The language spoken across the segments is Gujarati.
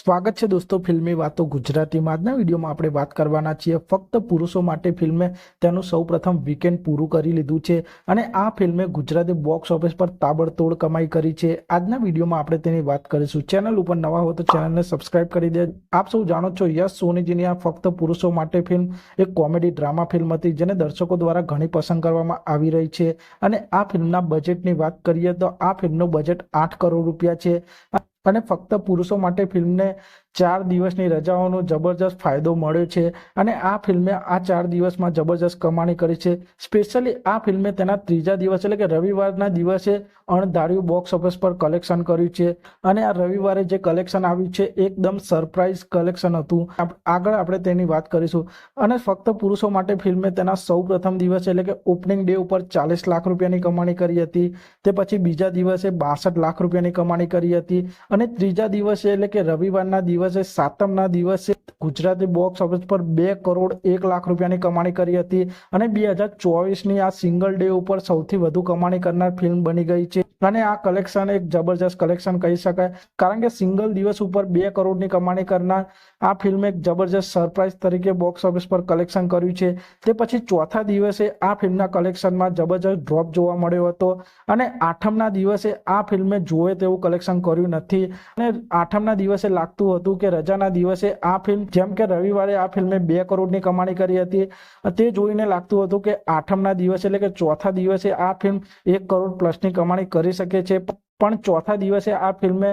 સ્વાગત છે દોસ્તો ફિલ્મી વાતો ગુજરાતીમાં। આજના વિડીયોમાં આપણે વાત કરવાના છીએ ફક્ત પુરુષો માટે ફિલ્મે તેનું સૌપ્રથમ વીકેન્ડ પૂરું કરી લીધું છે અને આ ફિલ્મે ગુજરાતી બોક્સ ઓફિસ પર તાબડતોડ કમાઈ કરી છે। આજના વિડીયોમાં આપણે તેની વાત કરીશું। ચેનલ ઉપર નવા હો તો ચેનલને સબસ્ક્રાઇબ કરી દે। આપ સૌ જાણો છો યશ સોનીજીની આ ફક્ત પુરુષો માટે ફિલ્મ એક કોમેડી ડ્રામા ફિલ્મ હતી જેને દર્શકો દ્વારા ઘણી પસંદ કરવામાં આવી રહી છે અને આ ફિલ્મના બજેટની વાત કરીએ તો આ ફિલ્મનું બજેટ 8 કરોડ રૂપિયા છે અને ફક્ત પુરુષો માટે ફિલ્મને 4 દિવસની રજાઓનો જબરજસ્ત ફાયદો મળ્યો છે અને આ ફિલ્મે આ 4 દિવસમાં જબરજસ્ત કમાણી કરી છે। સ્પેશિયલી આ ફિલ્મે તેના ત્રીજા દિવસ એટલે કે રવિવારના દિવસે અણધાર્યું બોક્સ ઓફિસ પર કલેક્શન કર્યું છે અને આ રવિવારે જે કલેક્શન આવ્યું છે એકદમ સરપ્રાઇઝ કલેક્શન હતું। આગળ આપણે તેની વાત કરીશું અને ફક્ત પુરુષો માટે ફિલ્મે તેના સૌપ્રથમ દિવસે એટલે કે ઓપનિંગ ડે ઉપર 40 લાખ રૂપિયાની કમાણી કરી હતી। તે પછી બીજા દિવસે 62 લાખ રૂપિયાની કમાણી કરી હતી અને ત્રીજા દિવસે એટલે કે રવિવારના દિવસે સાતમના દિવસે ગુજરાતી બોક્સ ઓફિસ પર 2 કરોડ 1 લાખ રૂપિયાની કમાણી કરી હતી અને 2024ની આ સિંગલ ડે ઉપર સૌથી વધુ કમાણી કરનાર ફિલ્મ બની ગઈ છે અને આ કલેક્શન એક જબરજસ્ત કલેક્શન કહી શકાય કારણ કે સિંગલ દિવસ ઉપર 2 કરોડની કમાણી કરનાર આ ફિલ્મ એક જબરજસ્ત સરપ્રાઇઝ તરીકે બોક્સ ઓફિસ પર કલેક્શન કર્યું છે। તે પછી ચોથા દિવસે આ ફિલ્મના કલેક્શનમાં જબરજસ્ત ડ્રોપ જોવા મળ્યો હતો અને આઠમના દિવસે આ ફિલ્મે જોવે તેવું કલેક્શન કર્યું નથી અને આઠમના દિવસે લાગતું હતું કે રજાના દિવસે આ ફિલ્મ જેમ કે રવિવારે આ ફિલ્મે 2 કરોડની કમાણી કરી હતી તે જોઈને લાગતું હતું કે આઠમના દિવસે એટલે કે ચોથા દિવસે આ ફિલ્મ 1 કરોડ પ્લસની કમાણી કરી શકે છે પણ ચોથા દિવસે આ ફિલ્મે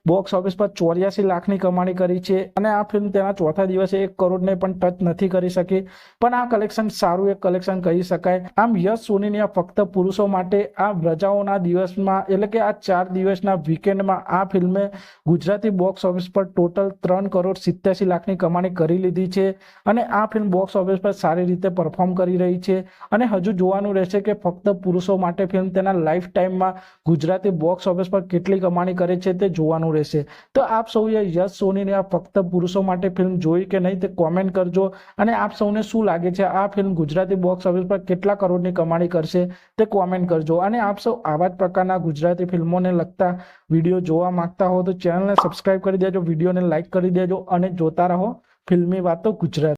બોક્સ ઓફિસ પર 84 લાખની કમાણી કરી છે અને આ ફિલ્મ તેના ચોથા દિવસે 1 કરોડને પણ ટચ નથી કરી શકી પણ આ કલેક્શન સારું એક કલેક્શન કહી શકાય। આમ યશ સોનીની આ ફક્ત પુરુષો માટે આ રજાઓના દિવસમાં એટલે કે આ 4 દિવસના વીકેન્ડમાં આ ફિલ્મે ગુજરાતી બોક્સ ઓફિસ પર ટોટલ 3 કરોડ 87 લાખની કમાણી કરી લીધી છે અને આ ફિલ્મ બોક્સ ઓફિસ પર સારી રીતે પરફોર્મ કરી રહી છે અને હજુ જોવાનું રહેશે કે ફક્ત પુરુષો માટે ફિલ્મ તેના લાઈફ ટાઈમમાં ગુજરાતી બોક્સ ઓફિસ પર કેટલી કમાણી કરે છે તે જોવાનું રહેશે। તો આપ સૌએ યશ સોનીની આ ફક્ત પુરુષો માટે ફિલ્મ જોઈ કે નહીં તે કોમેન્ટ કરજો અને આપ સૌને શું લાગે છે આ ફિલ્મ ગુજરાતી બોક્સ ઓફિસ પર કેટલા કરોડની કમાણી કરશે તે કોમેન્ટ કરજો અને આપ સૌ આવા જ પ્રકારના ગુજરાતી ફિલ્મોને લગતા વિડીયો જોવા માંગતા હો તો ચેનલને સબસ્ક્રાઇબ કરી દેજો, વિડીયોને લાઇક કરી દેજો અને જોતા રહો ફિલ્મી વાતો ગુજરાતી।